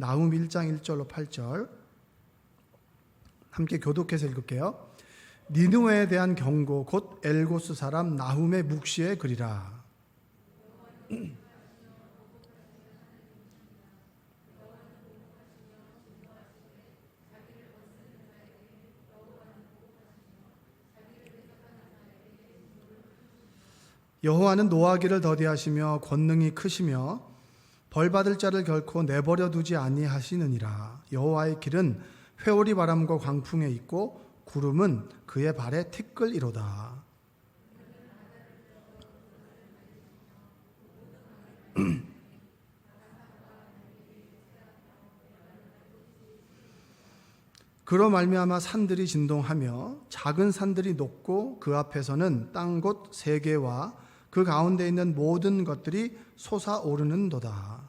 나훔 1장 1절로 8절 함께 교독해서 읽을게요. 니느웨에 대한 경고 곧 엘고스 사람 나훔의 묵시에 그리라. 여호와는 노하기를 더디하시며 권능이 크시며 벌받을 자를 결코 내버려 두지 아니하시느니라. 여호와의 길은 회오리 바람과 광풍에 있고 구름은 그의 발에 티끌이로다. 그로 말미암아 산들이 진동하며 작은 산들이 녹고 그 앞에서는 땅 곧 세계와 그 가운데 있는 모든 것들이 솟아오르는도다.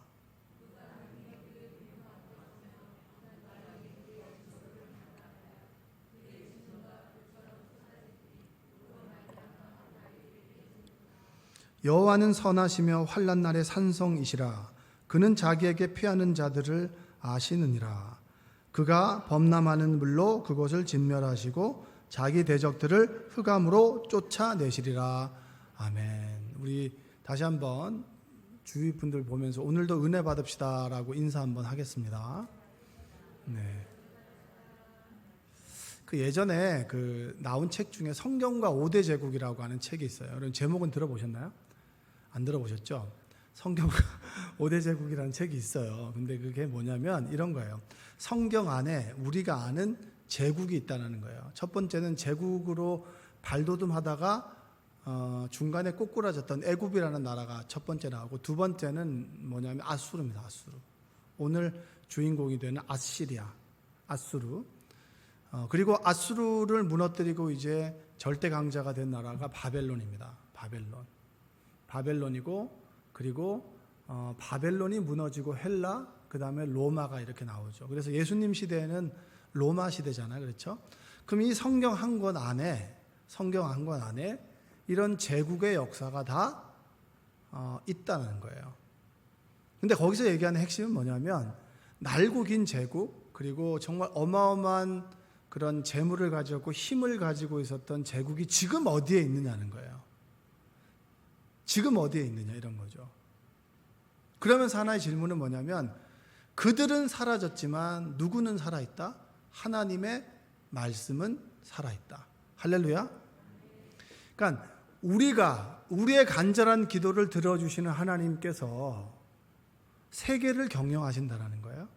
여호와는 선하시며 환난 날의 산성이시라. 그는 자기에게 피하는 자들을 아시느니라. 그가 범람하는 물로 그곳을 진멸하시고 자기 대적들을 흑암으로 쫓아내시리라. 아멘. 우리 다시 한번 주위 분들 보면서 오늘도 은혜 받읍시다라고 인사 한번 하겠습니다. 네. 그 예전에 나온 책 중에 성경과 5대 제국이라고 하는 책이 있어요. 여러분 제목은 들어보셨나요? 안 들어보셨죠? 성경과 5대 제국이라는 책이 있어요. 근데 그게 뭐냐면 이런 거예요. 성경 안에 우리가 아는 제국이 있다는 거예요. 첫 번째는 제국으로 발돋움하다가 중간에 꼬꾸라졌던 애굽이라는 나라가 첫 번째 나오고, 두 번째는 뭐냐면 아수르입니다. 아수르. 오늘 주인공이 되는 아시리아, 아수르. 그리고 아수르를 무너뜨리고 이제 절대 강자가 된 나라가 바벨론입니다. 바벨론이고, 그리고 바벨론이 무너지고 헬라, 그 다음에 로마가 이렇게 나오죠. 그래서 예수님 시대에는 로마 시대잖아요. 그렇죠? 그럼 이 성경 한 권 안에 이런 제국의 역사가 다 있다는 거예요. 근데 거기서 얘기하는 핵심은 뭐냐면 날고 긴 제국, 그리고 정말 어마어마한 그런 재물을 가지고 힘을 가지고 있었던 제국이 지금 어디에 있느냐는 거예요. 지금 어디에 있느냐 이런 거죠. 그러면서 하나의 질문은 뭐냐면 그들은 사라졌지만 누구는 살아있다? 하나님의 말씀은 살아있다. 할렐루야. 그러니까 우리의 간절한 기도를 들어주시는 하나님께서 세계를 경영하신다는 거예요.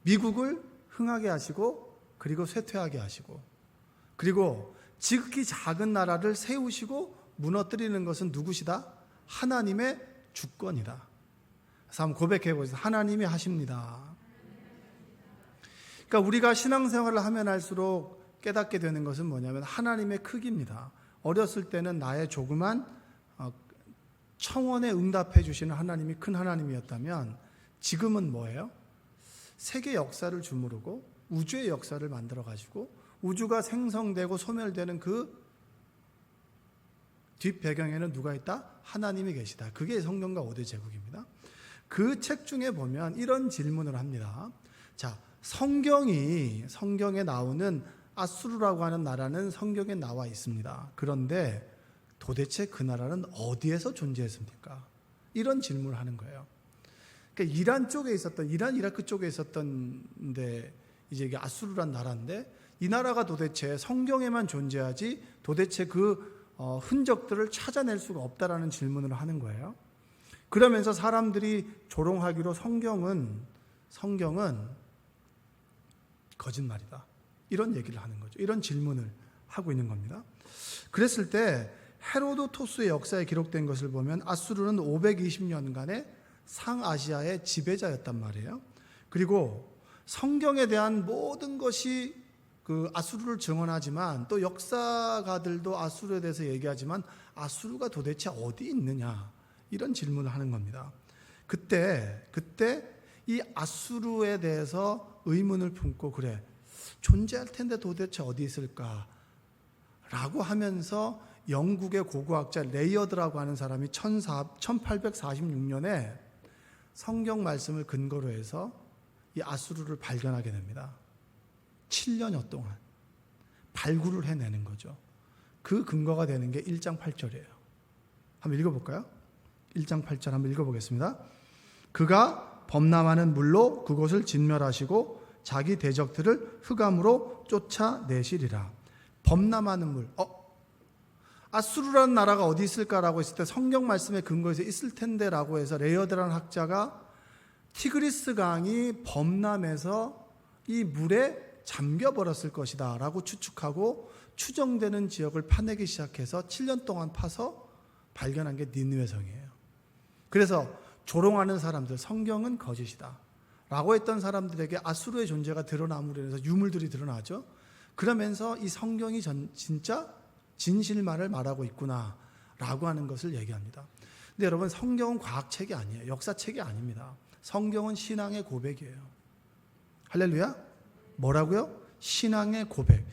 미국을 흥하게 하시고, 그리고 쇠퇴하게 하시고, 그리고 지극히 작은 나라를 세우시고 무너뜨리는 것은 누구시다? 하나님의 주권이다. 그래서 한번 고백해 보세요. 하나님이 하십니다. 그러니까 우리가 신앙생활을 하면 할수록 깨닫게 되는 것은 뭐냐면 하나님의 크기입니다. 어렸을 때는 나의 조그만 청원에 응답해 주시는 하나님이 큰 하나님이었다면 지금은 뭐예요? 세계 역사를 주무르고 우주의 역사를 만들어 가지고 우주가 생성되고 소멸되는 그 뒷배경에는 누가 있다? 하나님이 계시다. 그게 성경과 5대 제국입니다. 그 책 중에 보면 이런 질문을 합니다. 자, 성경에 나오는 아수르라고 하는 나라는 성경에 나와 있습니다. 그런데 도대체 그 나라는 어디에서 존재했습니까? 이런 질문을 하는 거예요. 그러니까 이란 이라크 쪽에 있었던데 이제 이게 아수르란 나라인데 이 나라가 도대체 성경에만 존재하지 도대체 그 흔적들을 찾아낼 수가 없다라는 질문을 하는 거예요. 그러면서 사람들이 조롱하기로 성경은 거짓말이다. 이런 얘기를 하는 거죠. 이런 질문을 하고 있는 겁니다. 그랬을 때 헤로도토스의 역사에 기록된 것을 보면 아수르는 520년간의 상아시아의 지배자였단 말이에요. 그리고 성경에 대한 모든 것이 그 아수르를 증언하지만 또 역사가들도 아수르에 대해서 얘기하지만 아수르가 도대체 어디 있느냐 이런 질문을 하는 겁니다. 그때 이 아수르에 대해서 의문을 품고 그래 존재할 텐데 도대체 어디 있을까? 라고 하면서 영국의 고고학자 레이어드라고 하는 사람이 1846년에 성경 말씀을 근거로 해서 이 아수르를 발견하게 됩니다. 7년여 동안 발굴을 해내는 거죠. 그 근거가 되는 게 1장 8절이에요. 한번 읽어볼까요? 1장 8절 한번 읽어보겠습니다. 그가 범람하는 물로 그곳을 진멸하시고 자기 대적들을 흑암으로 쫓아내시리라. 범람하는 물. 아수르라는 나라가 어디 있을까라고 했을 때 성경 말씀에 근거해서 있을 텐데라고 해서 레이어드라는 학자가 티그리스 강이 범람해서 이 물에 잠겨버렸을 것이다 라고 추측하고 추정되는 지역을 파내기 시작해서 7년 동안 파서 발견한 게 니느웨 성이에요. 그래서 조롱하는 사람들, 성경은 거짓이다 라고 했던 사람들에게 아수르의 존재가 드러남으로 인해서 유물들이 드러나죠. 그러면서 이 성경이 진짜 진실만을 말하고 있구나 라고 하는 것을 얘기합니다. 근데 여러분, 성경은 과학책이 아니에요. 역사책이 아닙니다. 성경은 신앙의 고백이에요. 할렐루야. 뭐라고요? 신앙의 고백.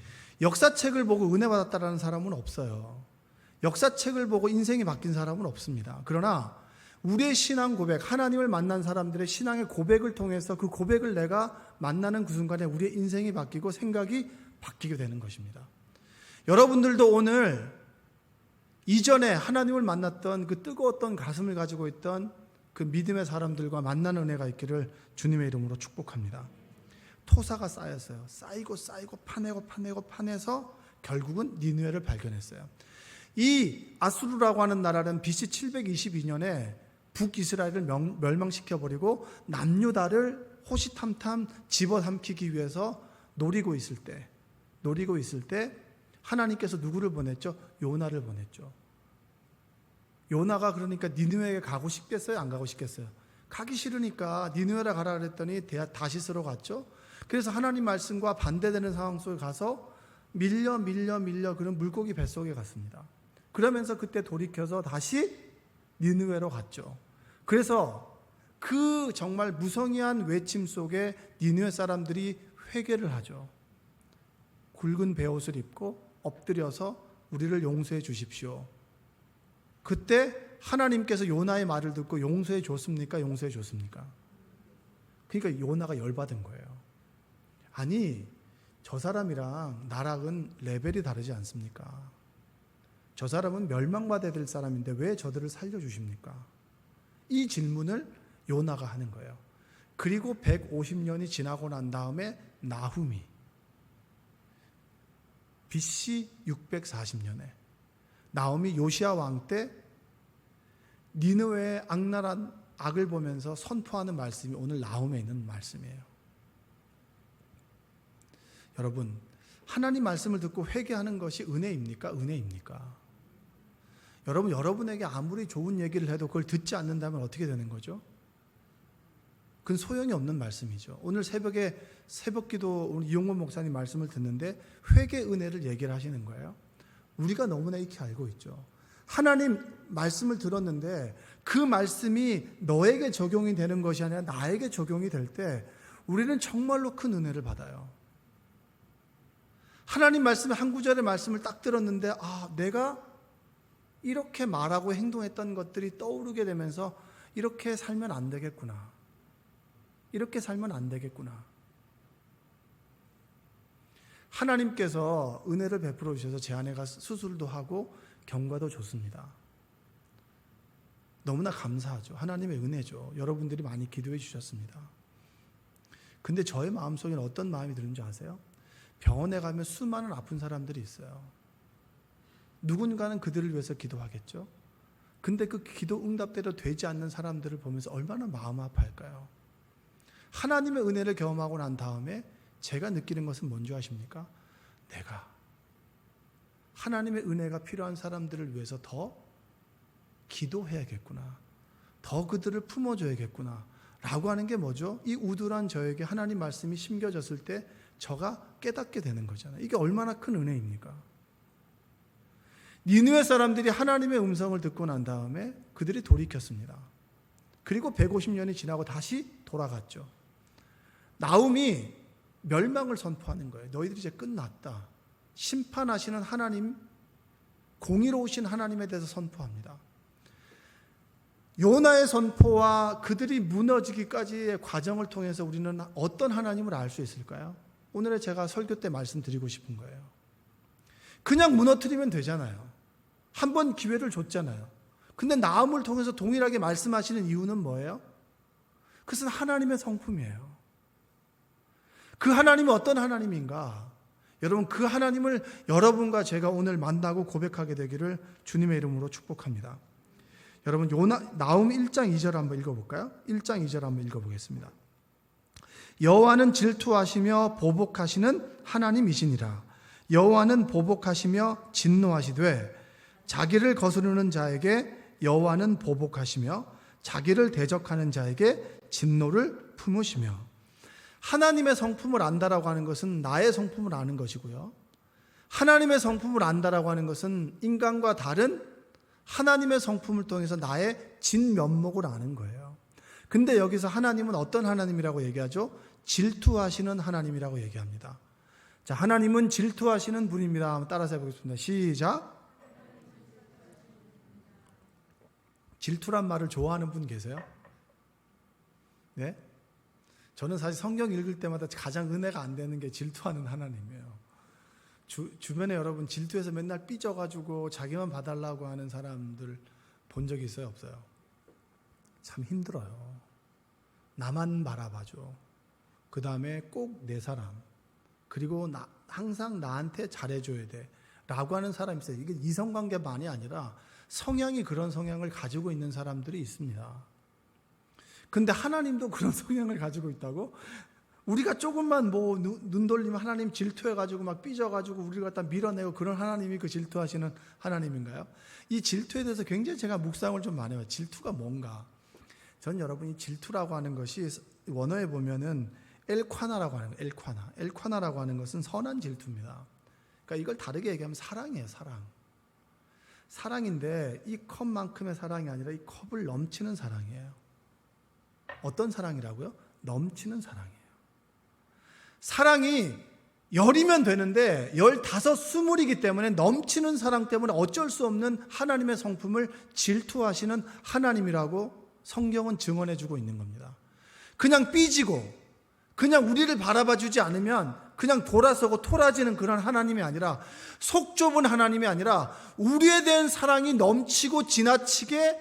역사책을 보고 은혜 받았다라는 사람은 없어요. 역사책을 보고 인생이 바뀐 사람은 없습니다. 그러나 우리의 신앙 고백, 하나님을 만난 사람들의 신앙의 고백을 통해서 그 고백을 내가 만나는 그 순간에 우리의 인생이 바뀌고 생각이 바뀌게 되는 것입니다. 여러분들도 오늘 이전에 하나님을 만났던 그 뜨거웠던 가슴을 가지고 있던 그 믿음의 사람들과 만나는 은혜가 있기를 주님의 이름으로 축복합니다. 토사가 쌓였어요. 쌓이고 파내서 결국은 니느웨를 발견했어요. 이 아수르라고 하는 나라는 BC 722년에 북이스라엘을 멸망시켜버리고 남유다를 호시탐탐 집어삼키기 위해서 노리고 있을 때 하나님께서 누구를 보냈죠? 요나를 보냈죠. 요나가 그러니까 니느웨에 가고 싶겠어요? 안 가고 싶겠어요? 가기 싫으니까 니느웨라 가라 그랬더니 다시스로 갔죠. 그래서 하나님 말씀과 반대되는 상황 속에 가서 밀려 그런 물고기 뱃속에 갔습니다. 그러면서 그때 돌이켜서 다시 니느웨로 갔죠. 그래서 그 정말 무성의한 외침 속에 니느웨 사람들이 회개를 하죠. 굵은 베옷을 입고 엎드려서 우리를 용서해 주십시오. 그때 하나님께서 요나의 말을 듣고 용서해 줬습니까? 용서해 줬습니까? 그러니까 요나가 열받은 거예요. 아니, 저 사람이랑 나랑은 레벨이 다르지 않습니까? 저 사람은 멸망받아야 될 사람인데 왜 저들을 살려주십니까? 이 질문을 요나가 하는 거예요. 그리고 150년이 지나고 난 다음에 나훔이 BC 640년에 나훔이 요시야 왕 때 니느웨의 악랄한 악을 보면서 선포하는 말씀이 오늘 나훔에 있는 말씀이에요. 여러분, 하나님 말씀을 듣고 회개하는 것이 은혜입니까? 은혜입니까? 여러분, 여러분에게 아무리 좋은 얘기를 해도 그걸 듣지 않는다면 어떻게 되는 거죠? 그건 소용이 없는 말씀이죠. 오늘 새벽에 새벽기도 오늘 이용권 목사님 말씀을 듣는데 회개 은혜를 얘기를 하시는 거예요. 우리가 너무나 익히 알고 있죠. 하나님 말씀을 들었는데 그 말씀이 너에게 적용이 되는 것이 아니라 나에게 적용이 될 때 우리는 정말로 큰 은혜를 받아요. 하나님 말씀의 한 구절의 말씀을 딱 들었는데 내가 이렇게 말하고 행동했던 것들이 떠오르게 되면서 이렇게 살면 안 되겠구나. 이렇게 살면 안 되겠구나. 하나님께서 은혜를 베풀어 주셔서 제 아내가 수술도 하고 경과도 좋습니다. 너무나 감사하죠. 하나님의 은혜죠. 여러분들이 많이 기도해 주셨습니다. 근데 저의 마음속에는 어떤 마음이 드는지 아세요? 병원에 가면 수많은 아픈 사람들이 있어요. 누군가는 그들을 위해서 기도하겠죠. 근데 그 기도 응답대로 되지 않는 사람들을 보면서 얼마나 마음 아파할까요? 하나님의 은혜를 경험하고 난 다음에 제가 느끼는 것은 뭔지 아십니까? 내가 하나님의 은혜가 필요한 사람들을 위해서 더 기도해야겠구나. 더 그들을 품어줘야겠구나. 라고 하는 게 뭐죠? 이 우둔한 저에게 하나님 말씀이 심겨졌을 때 저가 깨닫게 되는 거잖아요. 이게 얼마나 큰 은혜입니까? 니느웨 사람들이 하나님의 음성을 듣고 난 다음에 그들이 돌이켰습니다. 그리고 150년이 지나고 다시 돌아갔죠. 나훔이 멸망을 선포하는 거예요. 너희들이 이제 끝났다. 심판하시는 하나님, 공의로우신 하나님에 대해서 선포합니다. 요나의 선포와 그들이 무너지기까지의 과정을 통해서 우리는 어떤 하나님을 알 수 있을까요? 오늘의 제가 설교 때 말씀드리고 싶은 거예요. 그냥 무너뜨리면 되잖아요. 한 번 기회를 줬잖아요. 근데 나음을 통해서 동일하게 말씀하시는 이유는 뭐예요? 그것은 하나님의 성품이에요. 그 하나님은 어떤 하나님인가? 여러분, 그 하나님을 여러분과 제가 오늘 만나고 고백하게 되기를 주님의 이름으로 축복합니다. 여러분, 나움 1장 2절 한번 읽어볼까요? 1장 2절 한번 읽어보겠습니다. 여호와는 질투하시며 보복하시는 하나님이시니라. 여호와는 보복하시며 진노하시되 자기를 거스르는 자에게 여호와는 보복하시며 자기를 대적하는 자에게 진노를 품으시며. 하나님의 성품을 안다라고 하는 것은 나의 성품을 아는 것이고요. 하나님의 성품을 안다라고 하는 것은 인간과 다른 하나님의 성품을 통해서 나의 진면목을 아는 거예요. 근데 여기서 하나님은 어떤 하나님이라고 얘기하죠? 질투하시는 하나님이라고 얘기합니다. 자, 하나님은 질투하시는 분입니다. 한번 따라서 해보겠습니다. 시작. 질투란 말을 좋아하는 분 계세요? 네? 저는 사실 성경 읽을 때마다 가장 은혜가 안 되는 게 질투하는 하나님이에요. 주변에 여러분 질투해서 맨날 삐져가지고 자기만 봐달라고 하는 사람들 본 적이 있어요? 없어요? 참 힘들어요. 나만 바라봐줘. 그 다음에 꼭 내 사람. 그리고 항상 나한테 잘해줘야 돼. 라고 하는 사람이 있어요. 이게 이성관계만이 아니라 성향이 그런 성향을 가지고 있는 사람들이 있습니다. 근데 하나님도 그런 성향을 가지고 있다고? 우리가 조금만 눈 돌리면 하나님 질투해가지고 막 삐져가지고 우리를 갖다 밀어내고 그런 하나님이 그 질투하시는 하나님인가요? 이 질투에 대해서 굉장히 제가 묵상을 좀 많이 해요. 질투가 뭔가? 전 여러분이 질투라고 하는 것이 원어에 보면은 엘콰나라고 하는 거예요. 엘콰나라고 하는 것은 선한 질투입니다. 그러니까 이걸 다르게 얘기하면 사랑이에요. 사랑인데 이 컵만큼의 사랑이 아니라 이 컵을 넘치는 사랑이에요. 어떤 사랑이라고요? 넘치는 사랑이에요. 사랑이 열이면 되는데 15, 20이기 때문에 넘치는 사랑 때문에 어쩔 수 없는 하나님의 성품을 질투하시는 하나님이라고 성경은 증언해주고 있는 겁니다. 그냥 삐지고 그냥 우리를 바라봐주지 않으면 그냥 돌아서고 토라지는 그런 하나님이 아니라, 속 좁은 하나님이 아니라 우리에 대한 사랑이 넘치고 지나치게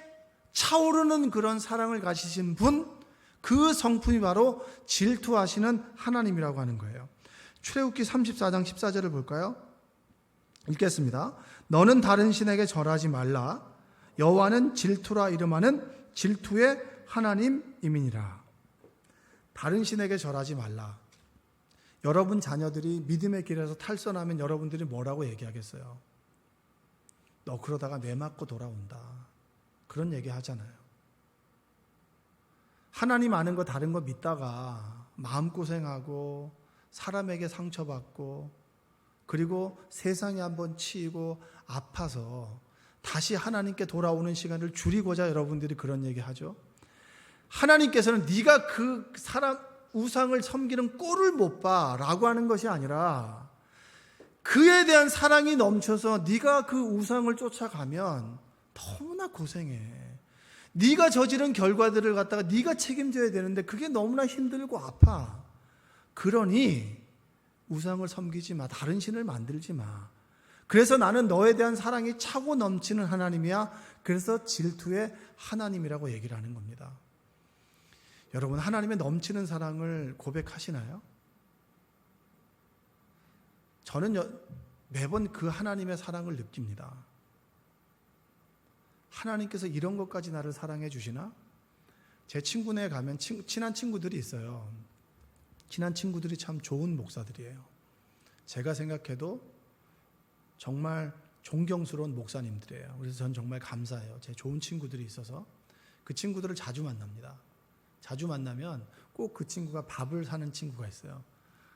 차오르는 그런 사랑을 가지신 분, 그 성품이 바로 질투하시는 하나님이라고 하는 거예요. 출애굽기 34장 14절을 볼까요? 읽겠습니다. 너는 다른 신에게 절하지 말라. 여호와는 질투라 이름하는 질투의 하나님임이니라. 다른 신에게 절하지 말라. 여러분 자녀들이 믿음의 길에서 탈선하면 여러분들이 뭐라고 얘기하겠어요? 너 그러다가 뇌 맞고 돌아온다. 그런 얘기 하잖아요. 하나님 아는 거 다른 거 믿다가 마음고생하고 사람에게 상처받고 그리고 세상에 한번 치이고 아파서 다시 하나님께 돌아오는 시간을 줄이고자 여러분들이 그런 얘기 하죠. 하나님께서는 네가 그 사람 우상을 섬기는 꼴을 못 봐라고 하는 것이 아니라, 그에 대한 사랑이 넘쳐서 네가 그 우상을 쫓아가면 너무나 고생해. 네가 저지른 결과들을 갖다가 네가 책임져야 되는데 그게 너무나 힘들고 아파. 그러니 우상을 섬기지 마. 다른 신을 만들지 마. 그래서 나는 너에 대한 사랑이 차고 넘치는 하나님이야. 그래서 질투의 하나님이라고 얘기를 하는 겁니다. 여러분, 하나님의 넘치는 사랑을 고백하시나요? 저는 매번 그 하나님의 사랑을 느낍니다. 하나님께서 이런 것까지 나를 사랑해 주시나? 제 친구네에 가면 친한 친구들이 있어요. 친한 친구들이 참 좋은 목사들이에요. 제가 생각해도 정말 존경스러운 목사님들이에요. 그래서 전 정말 감사해요. 제 좋은 친구들이 있어서 그 친구들을 자주 만납니다. 자주 만나면 꼭 그 친구가 밥을 사는 친구가 있어요.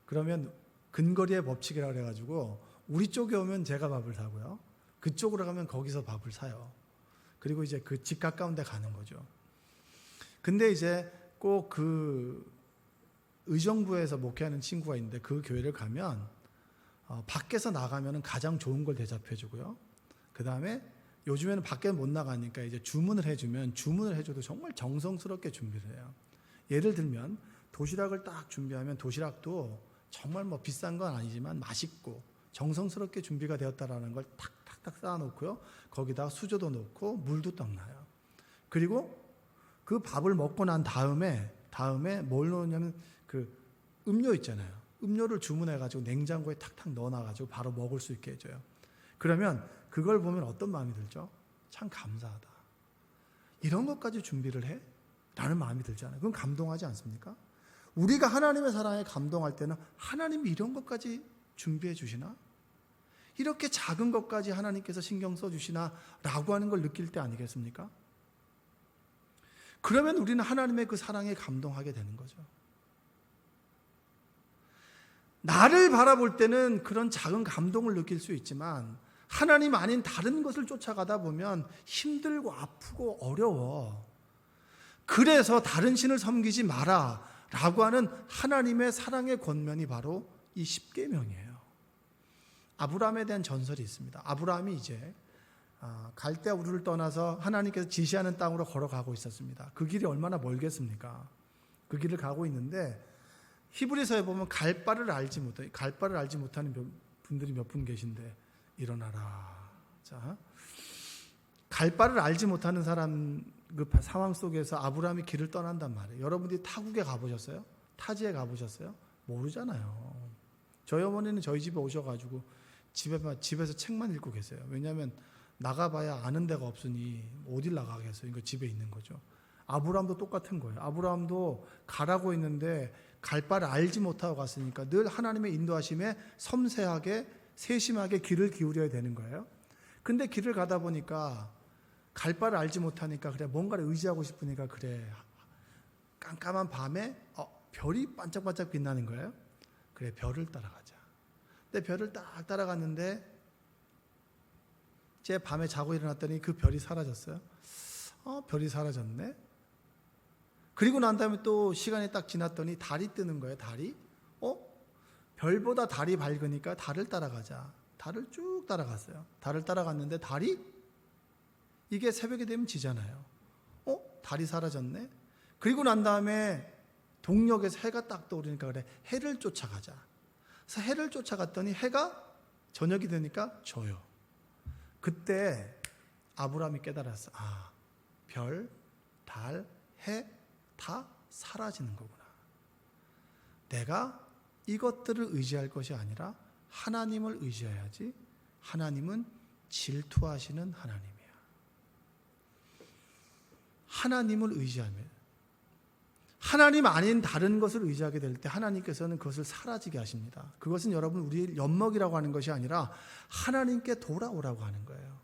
그러면 근거리의 법칙이라고 그래가지고 우리 쪽에 오면 제가 밥을 사고요. 그쪽으로 가면 거기서 밥을 사요. 그리고 이제 그 집 가까운 데 가는 거죠. 근데 이제 꼭 그 의정부에서 목회하는 친구가 있는데 그 교회를 가면 밖에서 나가면 가장 좋은 걸 대접해 주고요. 그 다음에 요즘에는 밖에 못 나가니까 이제 주문을 해줘도 정말 정성스럽게 준비를 해요. 예를 들면 도시락을 딱 준비하면 도시락도 정말 뭐 비싼 건 아니지만 맛있고 정성스럽게 준비가 되었다라는 걸 탁탁탁 쌓아놓고요. 거기다가 수저도 넣고 물도 딱 놔요. 그리고 그 밥을 먹고 난 다음에 뭘 넣냐면 그 음료 있잖아요. 음료를 주문해가지고 냉장고에 탁탁 넣어놔가지고 바로 먹을 수 있게 해줘요. 그러면 그걸 보면 어떤 마음이 들죠? 참 감사하다. 이런 것까지 준비를 해? 라는 마음이 들잖아요. 그건 감동하지 않습니까? 우리가 하나님의 사랑에 감동할 때는 하나님이 이런 것까지 준비해 주시나? 이렇게 작은 것까지 하나님께서 신경 써주시나? 라고 하는 걸 느낄 때 아니겠습니까? 그러면 우리는 하나님의 그 사랑에 감동하게 되는 거죠. 나를 바라볼 때는 그런 작은 감동을 느낄 수 있지만 하나님 아닌 다른 것을 쫓아가다 보면 힘들고 아프고 어려워. 그래서 다른 신을 섬기지 마라 라고 하는 하나님의 사랑의 권면이 바로 이 십계명이에요. 아브라함에 대한 전설이 있습니다. 아브라함이 이제 갈대아 우르를 떠나서 하나님께서 지시하는 땅으로 걸어가고 있었습니다. 그 길이 얼마나 멀겠습니까? 그 길을 가고 있는데 히브리서에 보면 갈 바를 알지 못하는 분들이 몇 분 계신데 일어나라. 자, 갈 바를 알지 못하는 사람 그 상황 속에서 아브라함이 길을 떠난단 말이에요. 여러분들이 타국에 가보셨어요? 타지에 가보셨어요? 모르잖아요. 저희 어머니는 저희 집에 오셔가지고 집에서 책만 읽고 계세요. 왜냐하면 나가봐야 아는 데가 없으니 어딜 나가겠어요. 그러니까 집에 있는 거죠. 아브라함도 똑같은 거예요. 아브라함도 가라고 했는데 갈 바를 알지 못하고 갔으니까 늘 하나님의 인도하심에 섬세하게 세심하게 귀를 기울여야 되는 거예요. 근데 길을 가다 보니까 갈 바를 알지 못하니까 그래 뭔가를 의지하고 싶으니까 그래 깜깜한 밤에 별이 반짝반짝 빛나는 거예요. 그래 별을 따라가자. 근데 별을 딱 따라갔는데 제 밤에 자고 일어났더니 그 별이 사라졌어요. 별이 사라졌네. 그리고 난 다음에 또 시간이 딱 지났더니 달이 뜨는 거예요. 달이. 별보다 달이 밝으니까 달을 따라가자. 달을 쭉 따라갔어요. 달을 따라갔는데 달이 이게 새벽이 되면 지잖아요. 달이 사라졌네. 그리고 난 다음에 동력에서 해가 딱 떠오르니까 그래 해를 쫓아가자. 그래서 해를 쫓아갔더니 해가 저녁이 되니까 져요. 그때 아브라함이 깨달았어. 별, 달, 해 다 사라지는 거구나. 내가 이것들을 의지할 것이 아니라 하나님을 의지해야지. 하나님은 질투하시는 하나님이야. 하나님을 의지하면 하나님 아닌 다른 것을 의지하게 될 때 하나님께서는 그것을 사라지게 하십니다. 그것은 여러분 우리의 엿먹이라고 하는 것이 아니라 하나님께 돌아오라고 하는 거예요.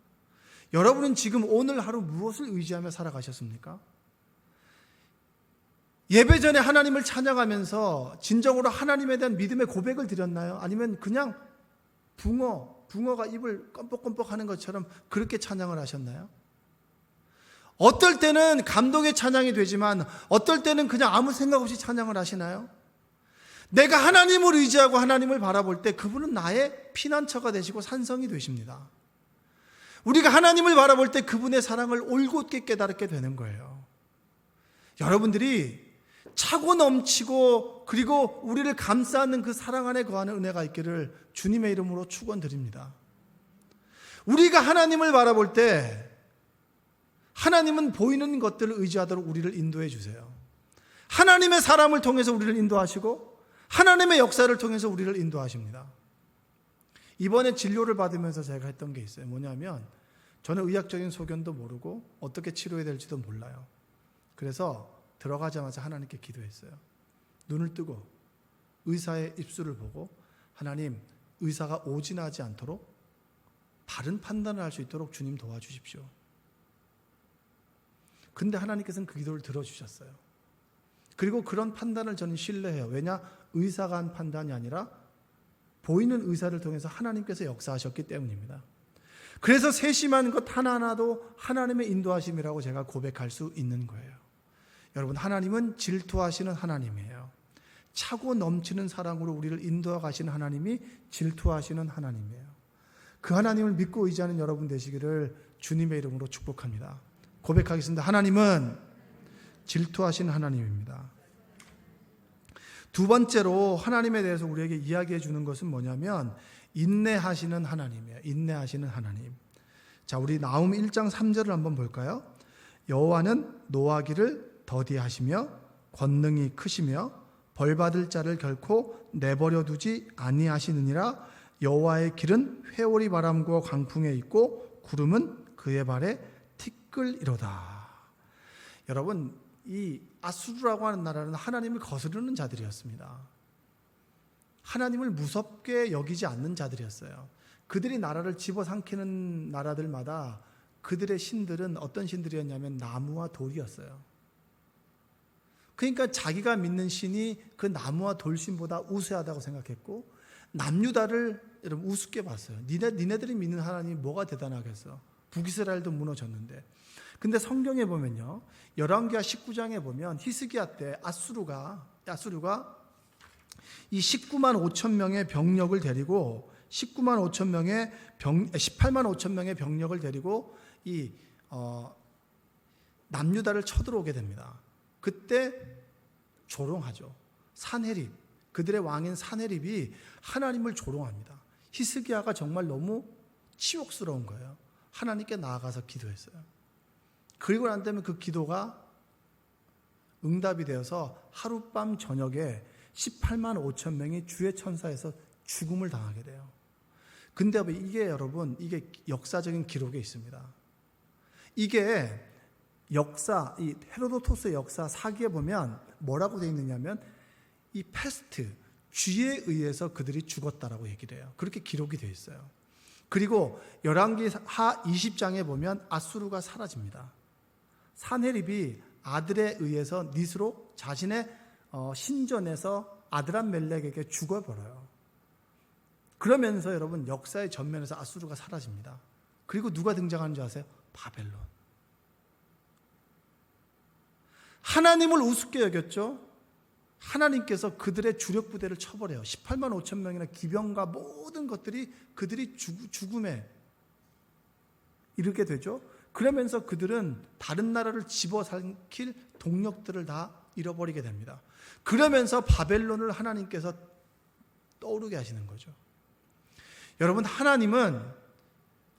여러분은 지금 오늘 하루 무엇을 의지하며 살아가셨습니까? 예배 전에 하나님을 찬양하면서 진정으로 하나님에 대한 믿음의 고백을 드렸나요? 아니면 그냥 붕어가 입을 껌뻑껌뻑 하는 것처럼 그렇게 찬양을 하셨나요? 어떨 때는 감동의 찬양이 되지만 어떨 때는 그냥 아무 생각 없이 찬양을 하시나요? 내가 하나님을 의지하고 하나님을 바라볼 때 그분은 나의 피난처가 되시고 산성이 되십니다. 우리가 하나님을 바라볼 때 그분의 사랑을 올곧게 깨달게 되는 거예요. 여러분들이 차고 넘치고 그리고 우리를 감싸는 그 사랑 안에 거하는 은혜가 있기를 주님의 이름으로 축원드립니다. 우리가 하나님을 바라볼 때 하나님은 보이는 것들을 의지하도록 우리를 인도해 주세요. 하나님의 사람을 통해서 우리를 인도하시고 하나님의 역사를 통해서 우리를 인도하십니다. 이번에 진료를 받으면서 제가 했던 게 있어요. 뭐냐면 저는 의학적인 소견도 모르고 어떻게 치료해야 될지도 몰라요. 그래서 들어가자마자 하나님께 기도했어요. 눈을 뜨고 의사의 입술을 보고 하나님 의사가 오진하지 않도록 바른 판단을 할 수 있도록 주님 도와주십시오. 근데 하나님께서는 그 기도를 들어주셨어요. 그리고 그런 판단을 저는 신뢰해요. 왜냐? 의사가 한 판단이 아니라 보이는 의사를 통해서 하나님께서 역사하셨기 때문입니다. 그래서 세심한 것 하나하나도 하나님의 인도하심이라고 제가 고백할 수 있는 거예요. 여러분, 하나님은 질투하시는 하나님이에요. 차고 넘치는 사랑으로 우리를 인도하 가시는 하나님이 질투하시는 하나님이에요. 그 하나님을 믿고 의지하는 여러분 되시기를 주님의 이름으로 축복합니다. 고백하겠습니다. 하나님은 질투하신 하나님입니다. 두 번째로 하나님에 대해서 우리에게 이야기해 주는 것은 뭐냐면 인내하시는 하나님이에요. 인내하시는 하나님. 자, 우리 나훔 1장 3절을 한번 볼까요? 여호와는 노하기를 더디하시며 권능이 크시며 벌받을 자를 결코 내버려 두지 아니하시느니라. 여호와의 길은 회오리 바람과 광풍에 있고 구름은 그의 발에 티끌이로다. 여러분, 이 아수르라고 하는 나라는 하나님을 거스르는 자들이었습니다. 하나님을 무섭게 여기지 않는 자들이었어요. 그들이 나라를 집어삼키는 나라들마다 그들의 신들은 어떤 신들이었냐면 나무와 돌이었어요. 그러니까 자기가 믿는 신이 그 나무와 돌신보다 우세하다고 생각했고 남유다를 여러분 우습게 봤어요. 니네들이 믿는 하나님이 뭐가 대단하겠어. 북이스라엘도 무너졌는데. 근데 성경에 보면요, 열왕기하 19장에 보면 히스기야 때 아수르가 이 19만 5천 명의 병력을 데리고 18만 5천 명의 병력을 데리고 이 남유다를 쳐들어오게 됩니다. 그때 조롱하죠. 산헤립, 그들의 왕인 산헤립이 하나님을 조롱합니다. 히스기야가 정말 너무 치욕스러운 거예요. 하나님께 나아가서 기도했어요. 그리고 난 다음에 그 기도가 응답이 되어서 하룻밤 저녁에 18만 5천 명이 주의 천사에서 죽음을 당하게 돼요. 근데 이게 여러분, 이게 역사적인 기록에 있습니다. 이게 역사, 이 헤로도토스의 역사 사기에 보면 뭐라고 되어 있느냐면 이 패스트, 쥐에 의해서 그들이 죽었다라고 얘기를 해요. 그렇게 기록이 되어 있어요. 그리고 열왕기하 20장에 보면 아수르가 사라집니다. 산헤립이 아들에 의해서 닛으로 자신의 신전에서 아드람멜렉에게 죽어버려요. 그러면서 여러분 역사의 전면에서 아수르가 사라집니다. 그리고 누가 등장하는 줄 아세요? 바벨론. 하나님을 우습게 여겼죠. 하나님께서 그들의 주력 부대를 쳐버려요. 18만 5천 명이나 기병과 모든 것들이 그들이 죽음에 이르게 되죠. 그러면서 그들은 다른 나라를 집어삼킬 동력들을 다 잃어버리게 됩니다. 그러면서 바벨론을 하나님께서 떠오르게 하시는 거죠. 여러분, 하나님은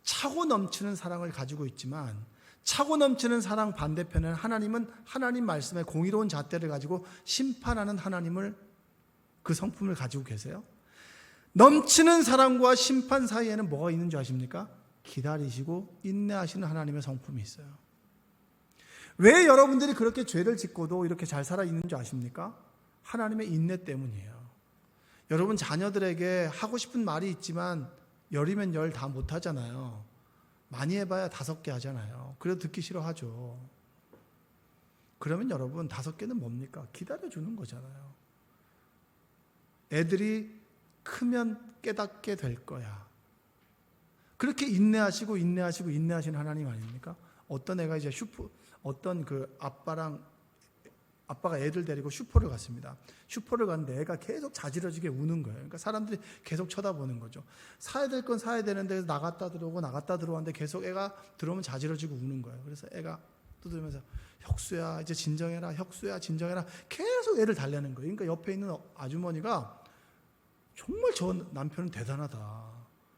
차고 넘치는 사랑을 가지고 있지만 차고 넘치는 사랑 반대편에는 하나님은 하나님 말씀의 공의로운 잣대를 가지고 심판하는 하나님을, 그 성품을 가지고 계세요. 넘치는 사랑과 심판 사이에는 뭐가 있는 줄 아십니까? 기다리시고 인내하시는 하나님의 성품이 있어요. 왜 여러분들이 그렇게 죄를 짓고도 이렇게 잘 살아 있는 줄 아십니까? 하나님의 인내 때문이에요. 여러분 자녀들에게 하고 싶은 말이 있지만 열이면 열 다 못하잖아요. 많이 해봐야 5개 하잖아요. 그래도 듣기 싫어하죠. 그러면 여러분 5개는 뭡니까? 기다려주는 거잖아요. 애들이 크면 깨닫게 될 거야. 그렇게 인내하시고 인내하시는 하나님 아닙니까? 어떤 애가 이제 어떤 그 아빠가 애들 데리고 슈퍼를 갔습니다. 슈퍼를 갔는데 애가 계속 자지러지게 우는 거예요. 그러니까 사람들이 계속 쳐다보는 거죠. 사야 될 건 사야 되는데 나갔다 들어오는데 계속 애가 들어오면 자지러지고 우는 거예요. 그래서 애가 두드리면서 혁수야 이제 진정해라, 혁수야 진정해라, 계속 애를 달래는 거예요. 그러니까 옆에 있는 아주머니가 정말 저 남편은 대단하다.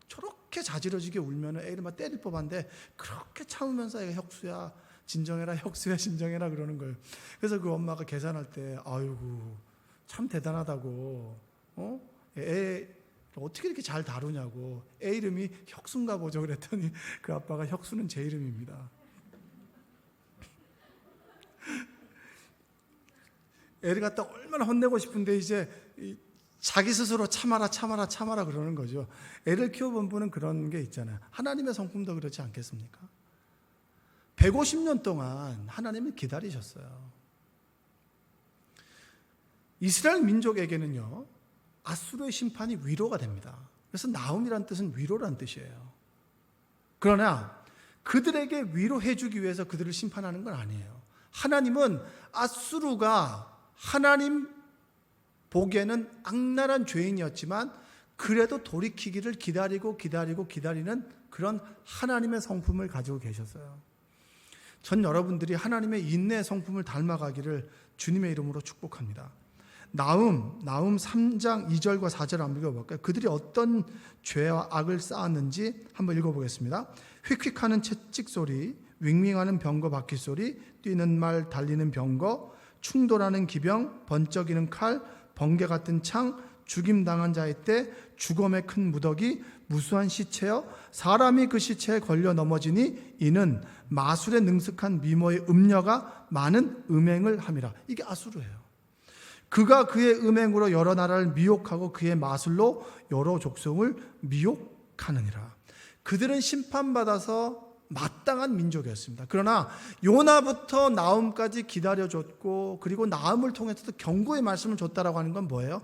저렇게 자지러지게 울면 애를 막 때릴 법한데 그렇게 참으면서 애가 혁수야 진정해라, 혁수야 진정해라 그러는 거예요. 그래서 그 엄마가 계산할 때 아이고 참 대단하다고, 애 어떻게 이렇게 잘 다루냐고, 애 이름이 혁수인가 보죠 그랬더니 그 아빠가 혁수는 제 이름입니다. 애를 갖다 얼마나 혼내고 싶은데 이제 자기 스스로 참아라 그러는 거죠. 애를 키워본 분은 그런 게 있잖아요. 하나님의 성품도 그렇지 않겠습니까? 150년 동안 하나님을 기다리셨어요. 이스라엘 민족에게는요, 아수르의 심판이 위로가 됩니다. 그래서 나움이란 뜻은 위로란 뜻이에요. 그러나 그들에게 위로해 주기 위해서 그들을 심판하는 건 아니에요. 하나님은 아수르가 하나님 보기에는 악랄한 죄인이었지만 그래도 돌이키기를 기다리는 그런 하나님의 성품을 가지고 계셨어요. 전 여러분들이 하나님의 인내의 성품을 닮아가기를 주님의 이름으로 축복합니다. 나훔 3장 2절과 4절 한번 읽어볼까요? 그들이 어떤 죄와 악을 쌓았는지 한번 읽어보겠습니다. 휙휙하는 채찍 소리, 윙윙하는 병거 바퀴 소리, 뛰는 말 달리는 병거, 충돌하는 기병, 번쩍이는 칼, 번개 같은 창, 죽임당한 자의 때, 죽음의 큰 무더기, 무수한 시체여 사람이 그 시체에 걸려 넘어지니 이는 마술에 능숙한 미모의 음녀가 많은 음행을 함이라. 이게 아수르예요. 그가 그의 음행으로 여러 나라를 미혹하고 그의 마술로 여러 족속을 미혹하느니라. 그들은 심판받아서 마땅한 민족이었습니다. 그러나 요나부터 나훔까지 기다려줬고, 그리고 나훔을 통해서도 경고의 말씀을 줬다라고 하는 건 뭐예요?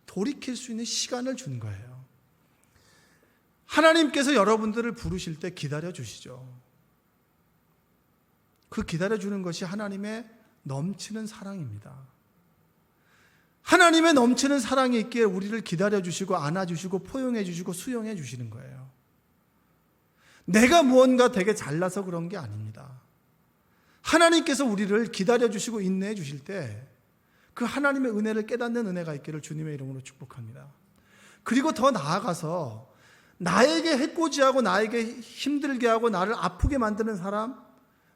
돌이킬 수 있는 시간을 준 거예요. 하나님께서 여러분들을 부르실 때 기다려주시죠. 그 기다려주는 것이 하나님의 넘치는 사랑입니다. 하나님의 넘치는 사랑이 있기에 우리를 기다려주시고 안아주시고 포용해주시고 수용해주시는 거예요. 내가 무언가 되게 잘나서 그런 게 아닙니다. 하나님께서 우리를 기다려주시고 인내해 주실 때 그 하나님의 은혜를 깨닫는 은혜가 있기를 주님의 이름으로 축복합니다. 그리고 더 나아가서 나에게 해코지하고 나에게 힘들게 하고 나를 아프게 만드는 사람,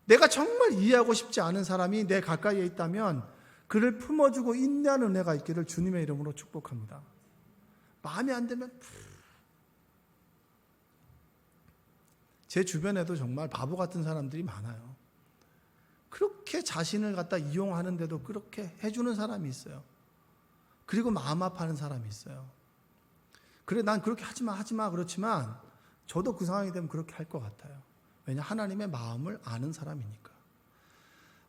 내가 정말 이해하고 싶지 않은 사람이 내 가까이에 있다면 그를 품어주고 인내하는 은혜가 있기를 주님의 이름으로 축복합니다. 마음에 안 들면 제 주변에도 정말 바보 같은 사람들이 많아요. 그렇게 자신을 갖다 이용하는데도 그렇게 해주는 사람이 있어요. 그리고 마음 아파하는 사람이 있어요. 그래, 난 그렇게 하지마 그렇지만 저도 그 상황이 되면 그렇게 할 것 같아요. 왜냐, 하나님의 마음을 아는 사람이니까.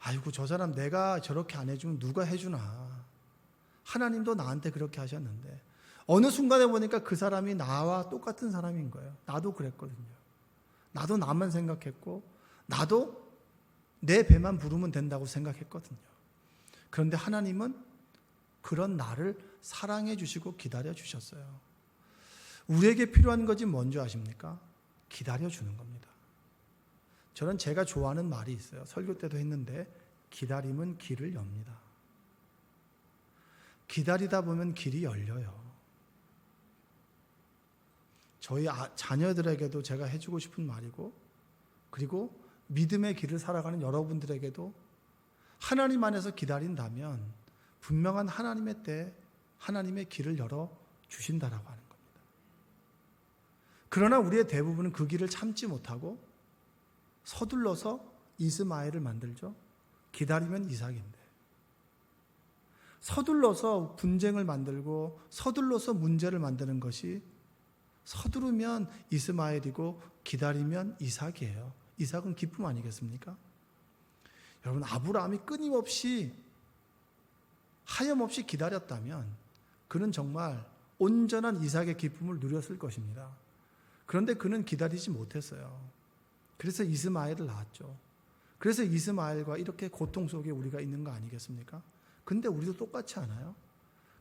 아이고, 저 사람 내가 저렇게 안 해주면 누가 해주나. 하나님도 나한테 그렇게 하셨는데 어느 순간에 보니까 그 사람이 나와 똑같은 사람인 거예요. 나도 그랬거든요. 나도 나만 생각했고 나도 내 배만 부르면 된다고 생각했거든요. 그런데 하나님은 그런 나를 사랑해 주시고 기다려 주셨어요. 우리에게 필요한 것이 뭔지 아십니까? 기다려 주는 겁니다. 저는 제가 좋아하는 말이 있어요. 설교 때도 했는데 기다림은 길을 엽니다. 기다리다 보면 길이 열려요. 저희 자녀들에게도 제가 해주고 싶은 말이고, 그리고 믿음의 길을 살아가는 여러분들에게도 하나님 안에서 기다린다면 분명한 하나님의 때 하나님의 길을 열어주신다라고 하는 겁니다. 그러나 우리의 대부분은 그 길을 참지 못하고 서둘러서 이스마엘을 만들죠. 기다리면 이삭인데. 서둘러서 분쟁을 만들고 서둘러서 문제를 만드는 것이, 서두르면 이스마엘이고 기다리면 이삭이에요. 이삭은 기쁨 아니겠습니까? 여러분, 아브라함이 끊임없이 하염없이 기다렸다면 그는 정말 온전한 이삭의 기쁨을 누렸을 것입니다. 그런데 그는 기다리지 못했어요. 그래서 이스마엘을 낳았죠. 그래서 이스마엘과 이렇게 고통 속에 우리가 있는 거 아니겠습니까? 근데 우리도 똑같지 않아요?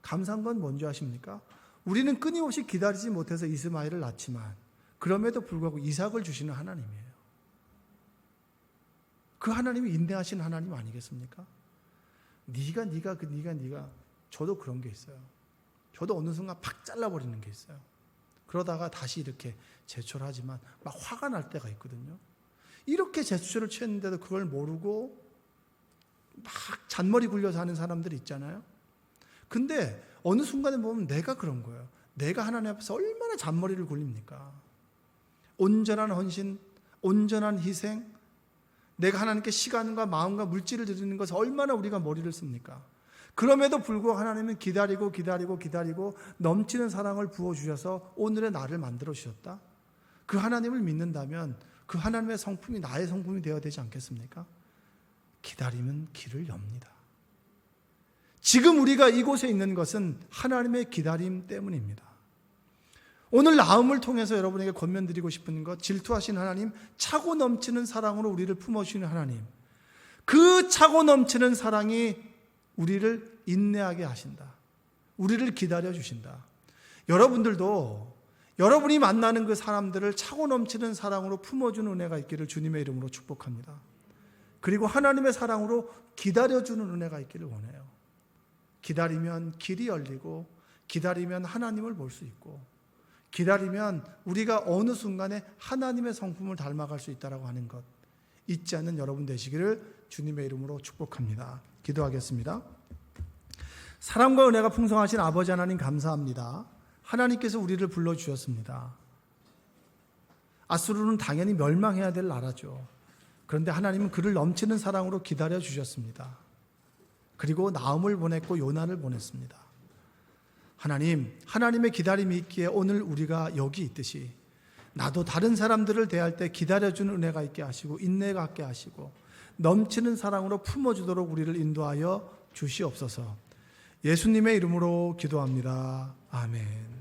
감사한 건 뭔지 아십니까? 우리는 끊임없이 기다리지 못해서 이스마엘을 낳지만 그럼에도 불구하고 이삭을 주시는 하나님이에요. 그 하나님이 인내하신 하나님 아니겠습니까? 네가 저도 그런 게 있어요. 저도 어느 순간 팍 잘라버리는 게 있어요. 그러다가 다시 이렇게 제초를 하지만 막 화가 날 때가 있거든요. 이렇게 제초를 취했는데도 그걸 모르고 막 잔머리 굴려서 하는 사람들이 있잖아요. 근데 어느 순간에 보면 내가 그런 거예요. 내가 하나님 앞에서 얼마나 잔머리를 굴립니까? 온전한 헌신, 온전한 희생, 내가 하나님께 시간과 마음과 물질을 드리는 것을 얼마나 우리가 머리를 씁니까? 그럼에도 불구하고 하나님은 기다리고 넘치는 사랑을 부어주셔서 오늘의 나를 만들어 주셨다. 그 하나님을 믿는다면 그 하나님의 성품이 나의 성품이 되어야 되지 않겠습니까? 기다리면 길을 엽니다. 지금 우리가 이곳에 있는 것은 하나님의 기다림 때문입니다. 오늘 나훔을 통해서 여러분에게 권면드리고 싶은 것, 질투하신 하나님, 차고 넘치는 사랑으로 우리를 품어주시는 하나님, 그 차고 넘치는 사랑이 우리를 인내하게 하신다. 우리를 기다려 주신다. 여러분들도 여러분이 만나는 그 사람들을 차고 넘치는 사랑으로 품어주는 은혜가 있기를 주님의 이름으로 축복합니다. 그리고 하나님의 사랑으로 기다려주는 은혜가 있기를 원해요. 기다리면 길이 열리고, 기다리면 하나님을 볼 수 있고, 기다리면 우리가 어느 순간에 하나님의 성품을 닮아갈 수 있다고 하는 것 잊지 않는 여러분 되시기를 주님의 이름으로 축복합니다. 기도하겠습니다. 사랑과 은혜가 풍성하신 아버지 하나님 감사합니다. 하나님께서 우리를 불러주셨습니다. 아수르는 당연히 멸망해야 될 나라죠. 그런데 하나님은 그를 넘치는 사랑으로 기다려 주셨습니다. 그리고 나음을 보냈고 요나를 보냈습니다. 하나님, 하나님의 기다림이 있기에 오늘 우리가 여기 있듯이 나도 다른 사람들을 대할 때 기다려주는 은혜가 있게 하시고 인내가 있게 하시고 넘치는 사랑으로 품어주도록 우리를 인도하여 주시옵소서. 예수님의 이름으로 기도합니다. 아멘.